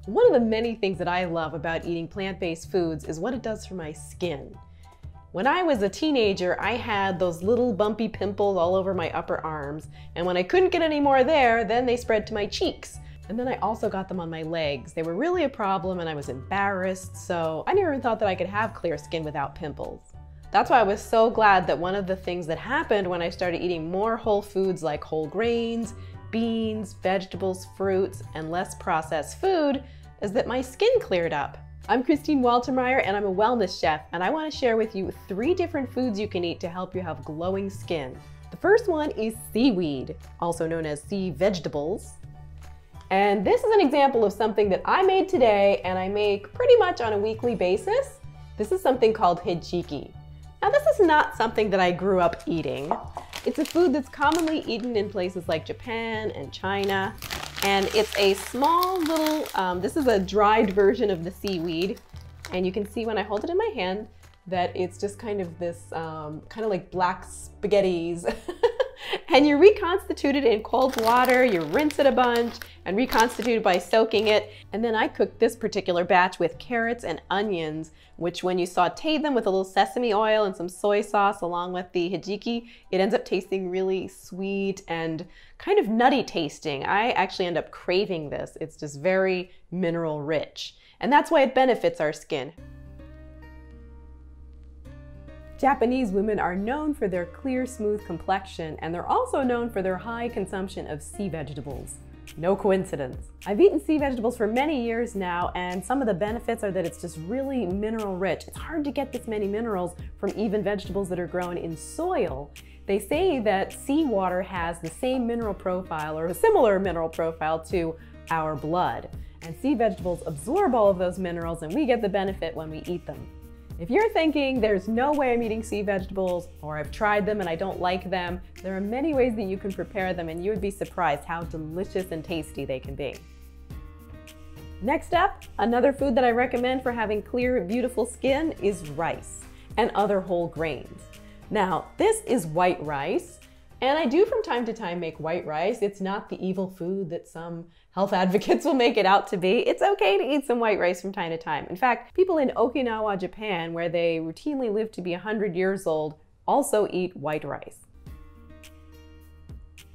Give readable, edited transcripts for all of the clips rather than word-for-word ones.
One of the many things that I love about eating plant-based foods is what it does for my skin. When I was a teenager, I had those little bumpy pimples all over my upper arms, and when I couldn't get any more there, then they spread to my cheeks. And then I also got them on my legs. They were really a problem and I was embarrassed, so I never even thought that I could have clear skin without pimples. That's why I was so glad that one of the things that happened when I started eating more whole foods like whole grains, beans, vegetables, fruits, and less processed food is that my skin cleared up. I'm Christine Waltermeyer and I'm a wellness chef, and I want to share with you 3 different foods you can eat to help you have glowing skin. The first one is seaweed, also known as sea vegetables. And this is an example of something that I made today and I make pretty much on a weekly basis. This is something called hijiki. Now this is not something that I grew up eating. It's a food that's commonly eaten in places like Japan and China. And it's a small little, this is a dried version of the seaweed. And you can see when I hold it in my hand that it's just kind of this, kind of like black spaghettis. And you reconstitute it in cold water, you rinse it a bunch, and reconstitute it by soaking it. And then I cooked this particular batch with carrots and onions, which when you saute them with a little sesame oil and some soy sauce along with the hijiki, it ends up tasting really sweet and kind of nutty tasting. I actually end up craving this. It's just very mineral rich. And that's why it benefits our skin. Japanese women are known for their clear, smooth complexion, and they're also known for their high consumption of sea vegetables. No coincidence. I've eaten sea vegetables for many years now, and some of the benefits are that it's just really mineral rich. It's hard to get this many minerals from even vegetables that are grown in soil. They say that seawater has the same mineral profile or a similar mineral profile to our blood. And sea vegetables absorb all of those minerals, and we get the benefit when we eat them. If you're thinking there's no way I'm eating sea vegetables, or I've tried them and I don't like them, there are many ways that you can prepare them and you would be surprised how delicious and tasty they can be. Next up, another food that I recommend for having clear, beautiful skin is rice and other whole grains. Now, this is white rice, and I do from time to time make white rice. It's not the evil food that some health advocates will make it out to be. It's okay to eat some white rice from time to time. In fact, people in Okinawa, Japan, where they routinely live to be 100 years old, also eat white rice.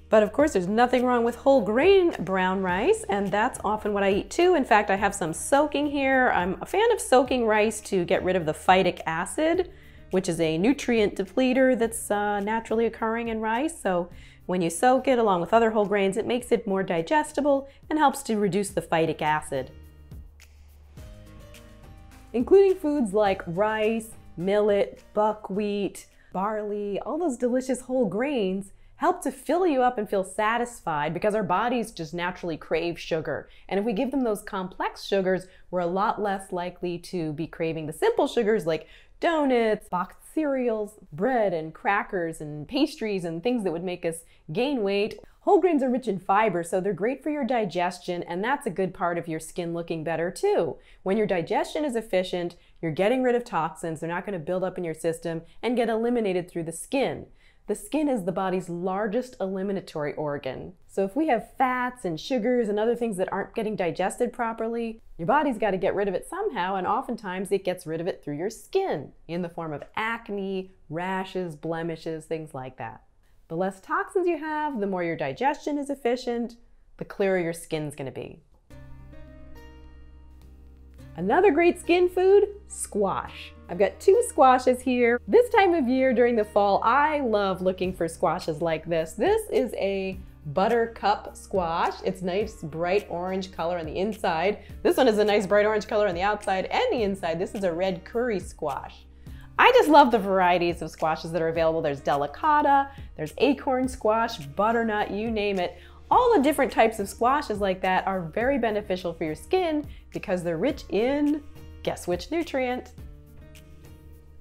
But of course, there's nothing wrong with whole grain brown rice, and that's often what I eat too. In fact, I have some soaking here. I'm a fan of soaking rice to get rid of the phytic acid, which is a nutrient depleter that's naturally occurring in rice. So when you soak it along with other whole grains, it makes it more digestible and helps to reduce the phytic acid. Including foods like rice, millet, buckwheat, barley, all those delicious whole grains help to fill you up and feel satisfied because our bodies just naturally crave sugar. And if we give them those complex sugars, we're a lot less likely to be craving the simple sugars like donuts, boxed cereals, bread and crackers and pastries and things that would make us gain weight. Whole grains are rich in fiber, so they're great for your digestion, and that's a good part of your skin looking better too. When your digestion is efficient, you're getting rid of toxins, they're not going to build up in your system and get eliminated through the skin. The skin is the body's largest eliminatory organ. So if we have fats and sugars and other things that aren't getting digested properly, your body's got to get rid of it somehow, and oftentimes it gets rid of it through your skin in the form of acne, rashes, blemishes, things like that. The less toxins you have, the more your digestion is efficient, the clearer your skin's going to be. Another great skin food, squash. I've got 2 squashes here. This time of year during the fall, I love looking for squashes like this. This is a buttercup squash. It's nice bright orange color on the inside. This one is a nice bright orange color on the outside and the inside. This is a red curry squash. I just love the varieties of squashes that are available. There's delicata, there's acorn squash, butternut, you name it. All the different types of squashes like that are very beneficial for your skin because they're rich in, guess which nutrient?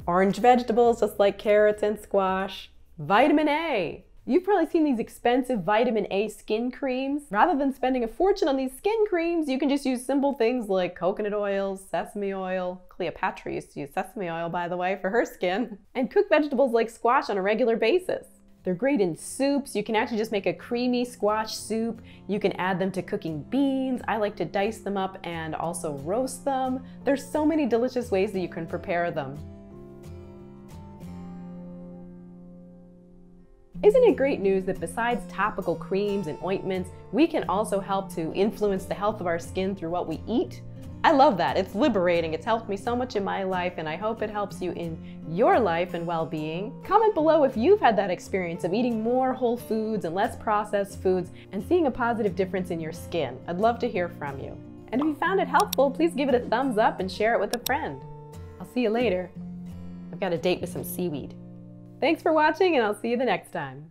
Orange vegetables, just like carrots and squash. Vitamin A. You've probably seen these expensive vitamin A skin creams. Rather than spending a fortune on these skin creams, you can just use simple things like coconut oil, sesame oil. Cleopatra used to use sesame oil, by the way, for her skin. And cook vegetables like squash on a regular basis. They're great in soups. You can actually just make a creamy squash soup. You can add them to cooking beans. I like to dice them up and also roast them. There's so many delicious ways that you can prepare them. Isn't it great news that besides topical creams and ointments, we can also help to influence the health of our skin through what we eat? I love that. It's liberating. It's helped me so much in my life, and I hope it helps you in your life and well-being. Comment below if you've had that experience of eating more whole foods and less processed foods and seeing a positive difference in your skin. I'd love to hear from you. And if you found it helpful, please give it a thumbs up and share it with a friend. I'll see you later. I've got a date with some seaweed. Thanks for watching, and I'll see you the next time.